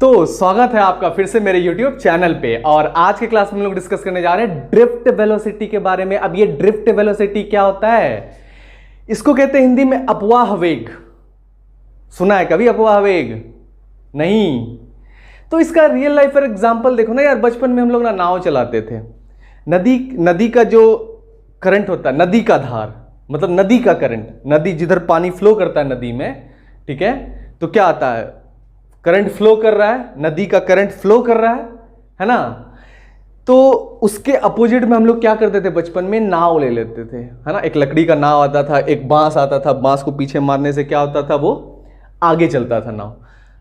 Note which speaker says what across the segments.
Speaker 1: तो स्वागत है आपका फिर से मेरे YouTube चैनल पे। और आज के क्लास में हम लोग डिस्कस करने जा रहे हैं ड्रिफ्ट वेलोसिटी के बारे में। अब ये ड्रिफ्ट वेलोसिटी क्या होता है? इसको कहते हैं हिंदी में अपवाह वेग। सुना है कभी अपवाह वेग? नहीं। तो इसका रियल लाइफ फॉर एग्जांपल देखो ना यार, बचपन में हम लोग ना नाव चलाते थे। नदी का जो करंट होता है, नदी का धार मतलब नदी का करंट, नदी जिधर पानी फ्लो करता है नदी में, ठीक है, तो क्या आता है? करंट फ्लो कर रहा है, नदी का करंट फ्लो कर रहा है ना। तो उसके अपोजिट में हम लोग क्या करते थे बचपन में? नाव ले लेते थे, है ना। एक लकड़ी का नाव आता था, एक बांस आता था, बांस को पीछे मारने से क्या होता था, वो आगे चलता था नाव।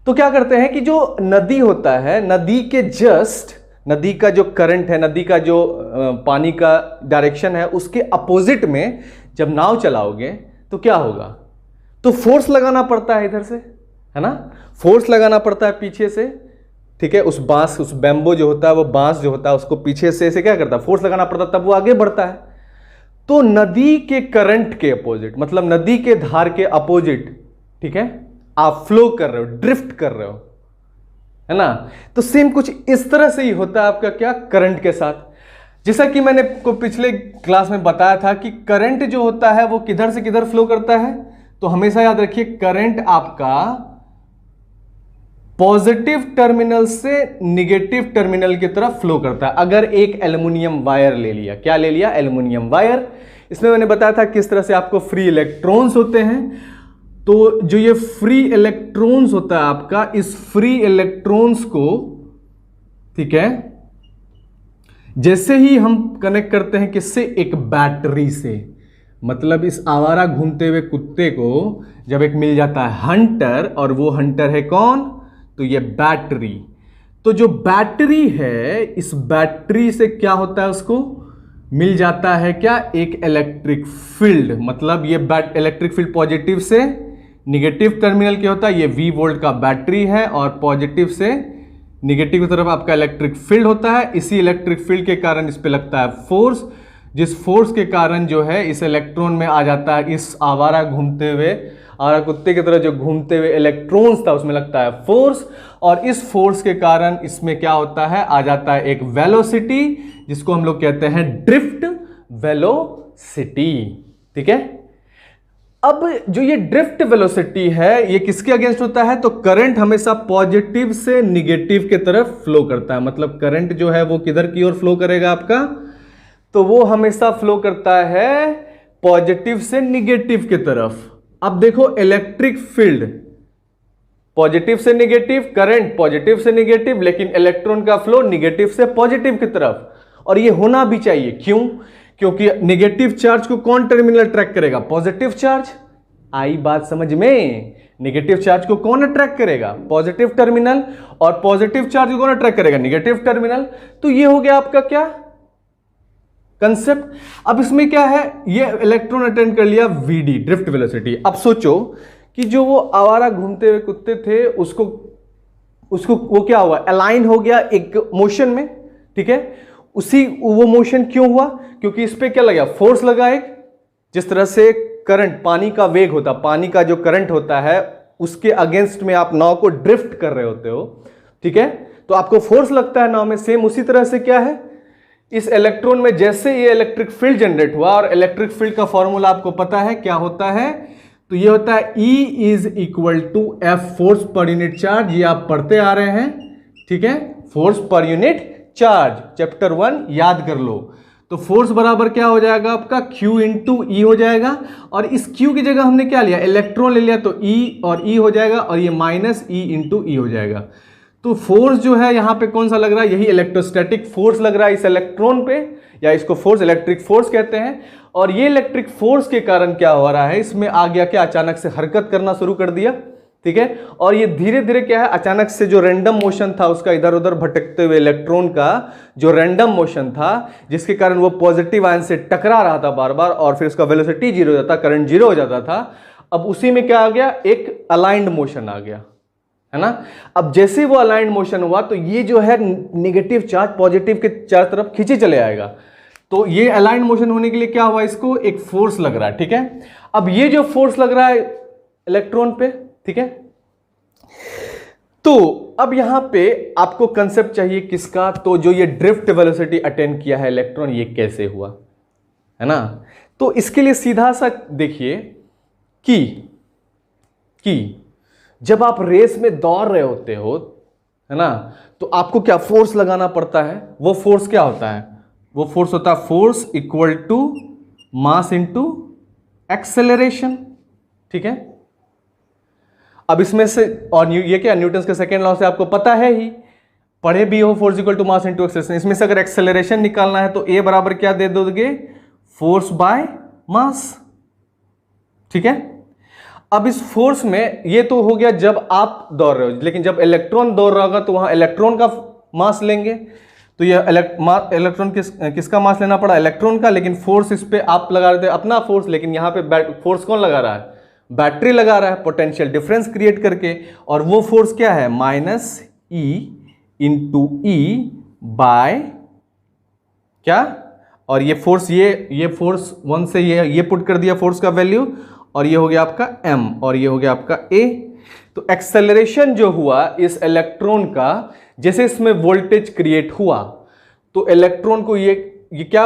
Speaker 1: तो क्या करते हैं कि जो नदी होता है, नदी के जस्ट नदी का जो करंट है, नदी का जो पानी का डायरेक्शन है, उसके अपोजिट में जब नाव चलाओगे तो क्या होगा? तो फोर्स लगाना पड़ता है इधर से, है ना। फोर्स लगाना पड़ता है पीछे से, ठीक है। उस बांस, उस बैम्बो जो होता है, वो बांस जो होता है, उसको पीछे से क्या करता है? फोर्स लगाना पड़ता है, तब वो आगे बढ़ता है। तो नदी के करंट के अपोजिट मतलब नदी के धार के अपोजिट, ठीक है, आप फ्लो कर रहे हो, ड्रिफ्ट कर रहे हो, है ना। तो सेम कुछ इस तरह से ही होता है आपका क्या? करंट के साथ। जैसा कि मैंने को पिछले क्लास में बताया था कि करंट जो होता है वो किधर से किधर फ्लो करता है। तो हमेशा याद रखिए, करंट आपका पॉजिटिव टर्मिनल से निगेटिव टर्मिनल की तरफ फ्लो करता है। अगर एक एल्युमिनियम वायर ले लिया, क्या ले लिया? Aluminium wire. इसमें मैंने बताया था किस तरह से आपको फ्री इलेक्ट्रॉन्स होते हैं। तो जो ये फ्री इलेक्ट्रॉन्स होता है आपका, इस फ्री इलेक्ट्रॉन्स को, ठीक है, जैसे ही हम कनेक्ट करते हैं किससे? एक बैटरी से। मतलब इस आवारा घूमते हुए कुत्ते को जब एक मिल जाता है हंटर, और वो हंटर है कौन? तो ये बैटरी। तो जो बैटरी है, इस बैटरी से क्या होता है? उसको मिल जाता है क्या? एक इलेक्ट्रिक फील्ड। मतलब ये इलेक्ट्रिक फील्ड पॉजिटिव से निगेटिव टर्मिनल क्या होता है? ये V वोल्ट का बैटरी है, और पॉजिटिव से निगेटिव की तरफ आपका इलेक्ट्रिक फील्ड होता है। इसी इलेक्ट्रिक फील्ड के कारण इस पे लगता है फोर्स, जिस फोर्स के कारण जो है इस इलेक्ट्रॉन में आ जाता है, इस आवारा घूमते हुए, आवारा कुत्ते की तरह जो घूमते हुए इलेक्ट्रॉन्स था, उसमें लगता है फोर्स। और इस फोर्स के कारण इसमें क्या होता है? आ जाता है एक वेलोसिटी, जिसको हम लोग कहते हैं ड्रिफ्ट वेलोसिटी, ठीक है। अब जो ये ड्रिफ्ट वेलोसिटी है, ये किसके अगेंस्ट होता है? तो करंट हमेशा पॉजिटिव से निगेटिव के तरफ फ्लो करता है। मतलब करंट जो है वो किधर की ओर फ्लो करेगा आपका? तो वो हमेशा फ्लो करता है पॉजिटिव से निगेटिव की तरफ। अब देखो, इलेक्ट्रिक फील्ड पॉजिटिव से निगेटिव, करंट पॉजिटिव से निगेटिव, लेकिन इलेक्ट्रॉन का फ्लो निगेटिव से पॉजिटिव की तरफ। और ये होना भी चाहिए। क्यों? क्योंकि निगेटिव चार्ज को कौन टर्मिनल अट्रैक्ट करेगा? Positive charge. आई बात समझ में? निगेटिव चार्ज को कौन अट्रैक्ट करेगा? Positive terminal. और पॉजिटिव चार्ज को कौन अट्रैक्ट करेगा? Negative terminal. तो ये हो गया आपका क्या कंसेप्ट। अब इसमें क्या है? ये इलेक्ट्रॉन अटेंड कर लिया VD, ड्रिफ्ट वेलोसिटी। अब सोचो कि जो वो आवारा घूमते हुए कुत्ते थे, उसको वो क्या हुआ? अलाइन हो गया एक मोशन में, ठीक है। वो मोशन क्यों हुआ? क्योंकि इस पे क्या लगा? फोर्स लगा एक। जिस तरह से करंट, पानी का वेग होता, पानी का जो करंट होता है, उसके अगेंस्ट में आप नाव को ड्रिफ्ट कर रहे होते हो, ठीक है, तो आपको फोर्स लगता है नाव में। सेम उसी तरह से क्या है, इस इलेक्ट्रॉन में जैसे ये इलेक्ट्रिक फील्ड जनरेट हुआ, और इलेक्ट्रिक फील्ड का फॉर्मूला आपको पता है क्या होता है? तो ये होता है E is equal to F, force per unit charge. ये आप पढ़ते आ रहे हैं, ठीक है, force per unit charge, chapter 1 याद कर लो। तो फोर्स बराबर क्या हो जाएगा आपका? Q इंटू E हो जाएगा। और इस Q की जगह हमने क्या लिया? इलेक्ट्रॉन ले लिया, तो E और E हो जाएगा, और ये माइनस E इंटू E हो जाएगा। तो फोर्स जो है यहां पे कौन सा लग रहा है? यही इलेक्ट्रोस्टैटिक फोर्स लग रहा है इस इलेक्ट्रॉन पे, या इसको फोर्स, इलेक्ट्रिक फोर्स कहते हैं। और ये इलेक्ट्रिक फोर्स के कारण क्या हो रहा है? इसमें आ गया क्या? अचानक से हरकत करना शुरू कर दिया, ठीक है। और ये धीरे धीरे क्या है? अचानक से जो रैंडम मोशन था उसका, इधर उधर भटकते हुए इलेक्ट्रॉन का जो रैंडम मोशन था, जिसके कारण वो पॉजिटिव आयन से टकरा रहा था बार बार, और फिर उसका वेलोसिटी जीरो हो जाता, करंट जीरो हो जाता था। अब उसी में क्या आ गया? एक अलाइंड मोशन आ गया, है ना। अब जैसे वो अलाइंड मोशन हुआ, तो ये जो है नेगेटिव चार्ज पॉजिटिव के चार तरफ खींचे चले आएगा। तो ये अलाइंड मोशन होने के लिए क्या हुआ? इसको एक फोर्स लग रहा है, ठीक है। अब ये जो फोर्स लग रहा है इलेक्ट्रॉन पे, ठीक है, तो अब यहां पे आपको कंसेप्ट चाहिए किसका, तो जो ये ड्रिफ्ट वेलोसिटी अटेन किया है इलेक्ट्रॉन, ये कैसे हुआ, है ना। तो इसके लिए सीधा सा देखिए कि जब आप रेस में दौड़ रहे होते हो, है ना, तो आपको क्या फोर्स लगाना पड़ता है। वो फोर्स क्या होता है, वो फोर्स होता है force equal to mass into acceleration, ठीक है। अब इसमें से, और ये क्या न्यूटन के सेकेंड लॉ से आपको पता है ही, पढ़े भी हो, force equal to mass into acceleration. इसमें से अगर एक्सेलरेशन निकालना है तो ए बराबर क्या दे दोगे, फोर्स बाय मास, ठीक है। अब इस फोर्स में ये तो हो गया जब आप दौड़ रहे हो, लेकिन जब इलेक्ट्रॉन दौड़ रहा होगा तो वहां इलेक्ट्रॉन का मास लेंगे, तो ये इलेक्ट्रॉन किसका मास लेना पड़ा, इलेक्ट्रॉन का। लेकिन फोर्स इस पे आप लगा रहे थे अपना फोर्स, लेकिन यहां पे फोर्स कौन लगा रहा है, बैटरी लगा रहा है, पोटेंशियल डिफरेंस क्रिएट करके। और वो फोर्स क्या है, minus E into E bye क्या, और ये फोर्स, ये फोर्स 1 से ये पुट कर दिया फोर्स का वैल्यू, और ये हो गया आपका m, और ये हो गया आपका a। तो एक्सेलरेशन जो हुआ इस इलेक्ट्रॉन का, जैसे इसमें वोल्टेज क्रिएट हुआ तो इलेक्ट्रॉन को ये क्या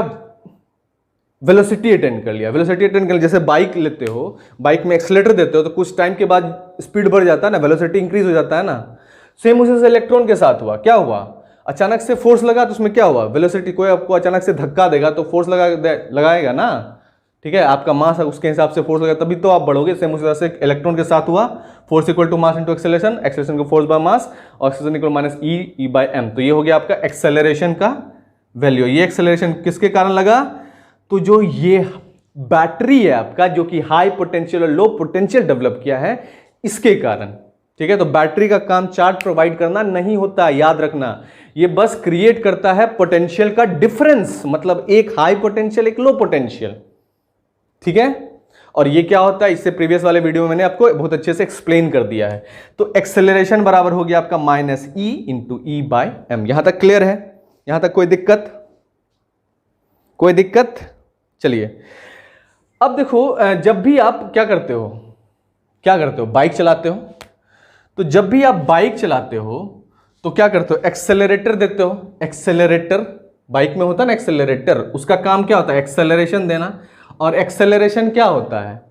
Speaker 1: वेलोसिटी अटेन कर लिया, वेलोसिटी अटेन कर लिया। जैसे बाइक लेते हो, बाइक में एक्सेलेटर देते हो तो कुछ टाइम के बाद स्पीड बढ़ जाता है ना, वेलोसिटी इंक्रीज हो जाता है ना। सेम उसी से इलेक्ट्रॉन के साथ हुआ, क्या हुआ, अचानक से फोर्स लगा तो उसमें क्या हुआ, वेलोसिटी, कोई आपको अचानक से धक्का देगा तो फोर्स लगाएगा ना, ठीक है, आपका मास है उसके हिसाब से फोर्स लगा तभी तो आप बढ़ोगे। सेम उसी तरह से इलेक्ट्रॉन के साथ हुआ, force equal to mass into acceleration, acceleration को फोर्स बाय मास, और acceleration equal minus E by M. तो ये हो गया आपका एक्सेलरेशन का वैल्यू। ये एक्सेलरेशन किसके कारण लगा, तो जो ये बैटरी है आपका, जो कि हाई पोटेंशियल और लो पोटेंशियल डेवलप किया है, इसके कारण, ठीक है। तो बैटरी का काम चार्ज प्रोवाइड करना नहीं होता, याद रखना, ये बस क्रिएट करता है पोटेंशियल का डिफरेंस, मतलब एक हाई पोटेंशियल एक लो पोटेंशियल, ठीक है। और ये क्या होता है, इससे प्रीवियस वाले वीडियो में मैंने आपको बहुत अच्छे से एक्सप्लेन कर दिया है। तो एक्सेलरेशन बराबर हो गया आपका minus E into E by M. यहां तक क्लियर है, यहां तक कोई दिक्कत, कोई दिक्कत। चलिए अब देखो, जब भी आप क्या करते हो, बाइक चलाते हो, तो जब भी आप बाइक चलाते हो तो क्या करते हो, एक्सेलरेटर देते हो। एक्सेलरेटर बाइक में होता है ना, एक्सेलरेटर, उसका काम क्या होता है, एक्सेलरेशन देना। और एक्सेलरेशन क्या होता है,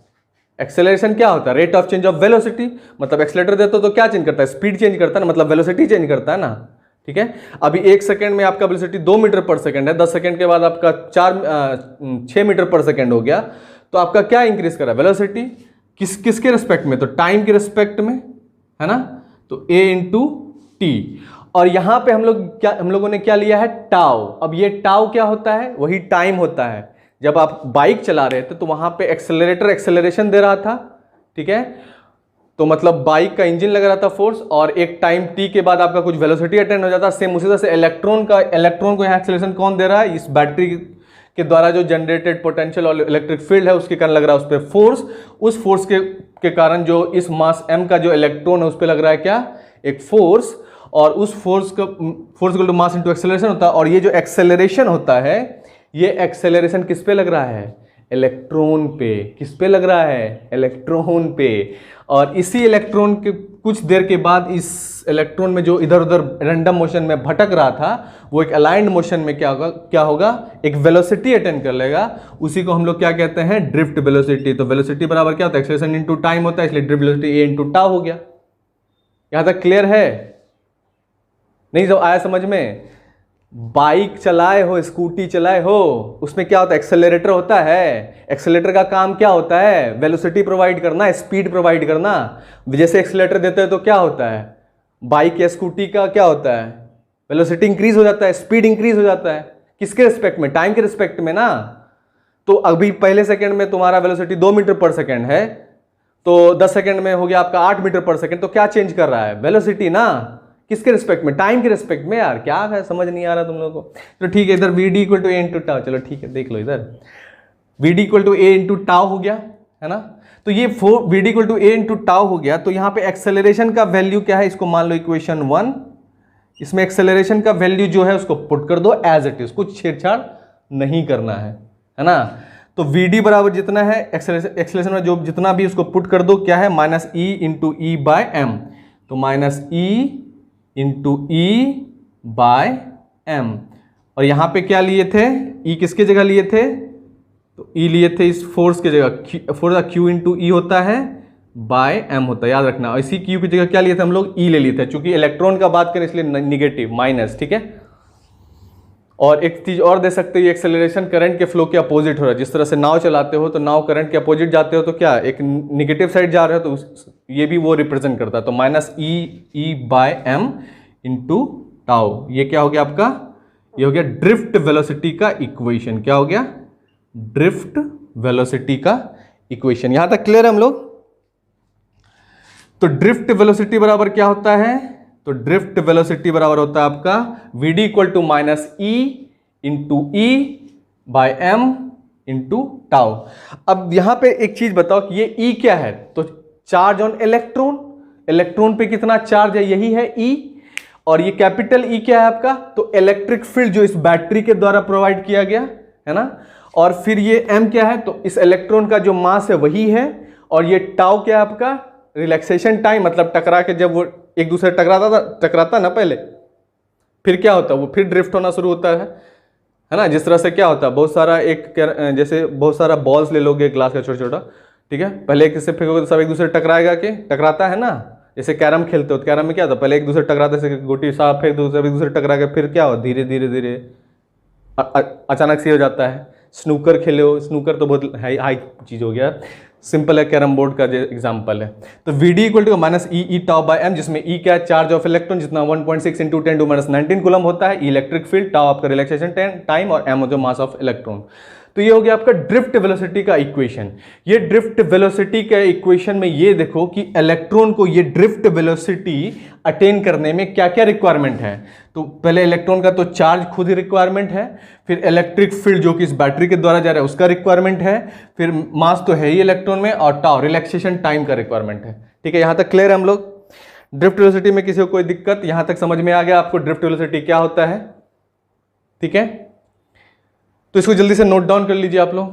Speaker 1: एक्सेलरेशन क्या होता है, rate of change of velocity. मतलब एक्सेलरेटर देते हो तो क्या चेंज करता है, स्पीड चेंज करता है ना, मतलब वेलोसिटी चेंज करता है ना, ठीक है। अभी 1 सेकंड में आपका वेलोसिटी 2 मीटर पर सेकंड है, 10 सेकंड के बाद आपका 6 मीटर पर सेकंड हो गया, तो आपका क्या इंक्रीज कर रहा है, वेलोसिटी, किसके रिस्पेक्ट में, तो टाइम के रिस्पेक्ट में, है ना। तो a इंटू टी, और यहां पे हम लोगों ने क्या लिया है, टाउ। अब ये टाउ क्या होता है, वही टाइम होता है। जब आप बाइक चला रहे थे तो वहां पे एक्सेलरेटर एक्सेलरेशन दे रहा था, ठीक है, तो मतलब बाइक का इंजन लग रहा था फोर्स, और एक टाइम टी के बाद आपका कुछ वेलोसिटी अटेन हो जाता। सेम उसी तरह से इलेक्ट्रॉन को यहाँ एक्सेलरेशन कौन दे रहा है, इस बैटरी के द्वारा जो जनरेटेड पोटेंशियल और इलेक्ट्रिक फील्ड है उसके कारण लग रहा है उस पर फोर्स। उस फोर्स के कारण जो इस मास m का जो इलेक्ट्रॉन है उस पर लग रहा है क्या, एक फोर्स, और उस force equal to mass into acceleration होता है। और ये जो एक्सेलरेशन होता है, ये एक्सेलरेशन किस पे लग रहा है, इलेक्ट्रॉन पे। किस पे लग रहा है, इलेक्ट्रॉन पे। और इसी इलेक्ट्रॉन के कुछ देर के बाद इस इलेक्ट्रॉन में जो इधर उधर रैंडम मोशन में भटक रहा था, वो एक अलाइंड मोशन में क्या होगा, एक वेलोसिटी अटेन कर लेगा। उसी को हम लोग क्या कहते हैं, ड्रिफ्ट वेलोसिटी। तो वेलोसिटी बराबर क्या होता है, एक्सेलरेशन इनटू टाइम होता है, इसलिए ड्रिफ्ट वेलोसिटी ए इंटू टाउ हो गया। यहां तक क्लियर है, नहीं जो आया समझ में। बाइक चलाए हो, स्कूटी चलाए हो, उसमें क्या होता है, एक्सेलरेटर होता है। एक्सेलरेटर का काम क्या होता है, वेलोसिटी प्रोवाइड करना, स्पीड प्रोवाइड करना। जैसे एक्सेलरेटर देते हैं तो क्या होता है, बाइक या स्कूटी का क्या होता है, वेलोसिटी इंक्रीज हो जाता है, स्पीड इंक्रीज हो जाता है। किसके रिस्पेक्ट में, टाइम के रिस्पेक्ट में ना। तो अभी पहले सेकंड में तुम्हारा वेलोसिटी 2 मीटर पर सेकंड है, तो 10 सेकंड में हो गया आपका 8 मीटर पर सेकंड। तो क्या चेंज कर रहा है, वेलोसिटी ना। किसके रिस्पेक्ट में, टाइम के रिस्पेक्ट में। यार क्या है, समझ नहीं आ रहा तुम लोगों को। तो ठीक है, इधर V D equal to A into tau, चलो ठीक है देख लो, इधर V D equal to A into tau हो गया, है ना। तो ये V D equal to A into tau हो गया। तो यहाँ पे एक्सेलरेशन का वैल्यू क्या है, इसको मान लो इक्वेशन 1। इसमें एक्सेलरेशन का वैल्यू जो है उसको पुट कर दो एज इट इज, कुछ छेड़छाड़ नहीं करना है ना। तो वी डी बराबर जितना है एक्सेलरेशन में जो जितना भी उसको पुट कर दो, क्या है, minus E into E by M. तो minus E into E by M. और यहाँ पे क्या लिए थे, ई किसके जगह लिए थे, तो ई लिए थे इस फोर्स की जगह, फोर्स का क्यू इंटू ई होता है बाय एम होता है, याद रखना। और इसी क्यू की जगह क्या लिए थे हम लोग, ई ले लिए थे, चूंकि इलेक्ट्रॉन का बात करें इसलिए निगेटिव माइनस, ठीक है। और एक चीज और दे सकते हैं, एक्सेलरेशन करंट के फ्लो के अपोजिट हो रहा है। जिस तरह से नाव चलाते हो तो नाव करंट के अपोजिट जाते हो तो क्या एक निगेटिव साइड जा रहे हो, तो ये भी वो रिप्रेजेंट करता है। तो minus E by M into tau, ये क्या हो गया आपका, ये हो गया ड्रिफ्ट वेलोसिटी का इक्वेशन। क्या हो गया, ड्रिफ्ट वेलोसिटी का इक्वेशन। यहां तक क्लियर है हम लोग। तो ड्रिफ्ट वेलोसिटी बराबर क्या होता है, तो ड्रिफ्ट वेलोसिटी बराबर होता है आपका V D equal to minus E into E by M into tau. अब यहां पे एक चीज बताओ कि ये ई क्या है, तो चार्ज ऑन इलेक्ट्रॉन, इलेक्ट्रॉन पे कितना चार्ज है, यही है ई। और ये कैपिटल ई क्या है आपका, तो इलेक्ट्रिक फील्ड जो इस बैटरी के द्वारा प्रोवाइड किया गया है ना। और फिर ये एम क्या है, तो इस इलेक्ट्रॉन का जो मास है वही है। और ये टाउ क्या है आपका, रिलैक्सेशन टाइम, मतलब टकरा के जब वो एक दूसरे टकराता ना पहले, फिर क्या होता है, वो फिर ड्रिफ्ट होना शुरू होता है ना। जिस तरह से क्या होता है, बहुत सारा जैसे बहुत सारा बॉल्स ले लोगे ग्लास का छोटा छोटा, ठीक है, पहले एक से फेंकोगे तो सब एक दूसरे टकराएगा, कि टकराता है ना। जैसे कैरम खेलते हो तो कैरम में क्या होता है, पहले एक दूसरे टकराते से गोटी साफ फेंक दो, सब एक दूसरे टकरा के फिर क्या हो, धीरे धीरे धीरे अचानक से हो जाता है। स्नूकर खेले हो, स्नूकर तो बहुत हाई चीज हो गया, सिंपल है, कैरम बोर्ड का जो एग्जांपल है। तो V D equal to minus E tau by M, जिसमें ई क्या है, चार्ज ऑफ इलेक्ट्रॉन, जितना 1.6 इंटू 10 टू माइनस 19 कूलम होता है, इलेक्ट्रिक फील्ड, टाउ आपका रिलैक्सेशन टाइम, और एम जो मास ऑफ इलेक्ट्रॉन। तो ये हो गया आपका ड्रिफ्ट वेलोसिटी का इक्वेशन। ये ड्रिफ्ट वेलोसिटी के इक्वेशन में ये देखो कि इलेक्ट्रॉन को ये ड्रिफ्ट वेलोसिटी अटेन करने में क्या क्या रिक्वायरमेंट है। तो पहले इलेक्ट्रॉन का तो चार्ज खुद ही रिक्वायरमेंट है, फिर इलेक्ट्रिक फील्ड जो कि इस बैटरी के द्वारा जा रहा है उसका रिक्वायरमेंट है, फिर मास तो है ही इलेक्ट्रॉन में, और टाउ रिलैक्सेशन टाइम का रिक्वायरमेंट है। ठीक है, यहां तक क्लियर है हम लोग। ड्रिफ्ट वेलोसिटी में किसी को कोई दिक्कत, यहां तक समझ में आ गया आपको ड्रिफ्ट वेलोसिटी क्या होता है, ठीक है। तो इसको जल्दी से नोट डाउन कर लीजिए आप लोग।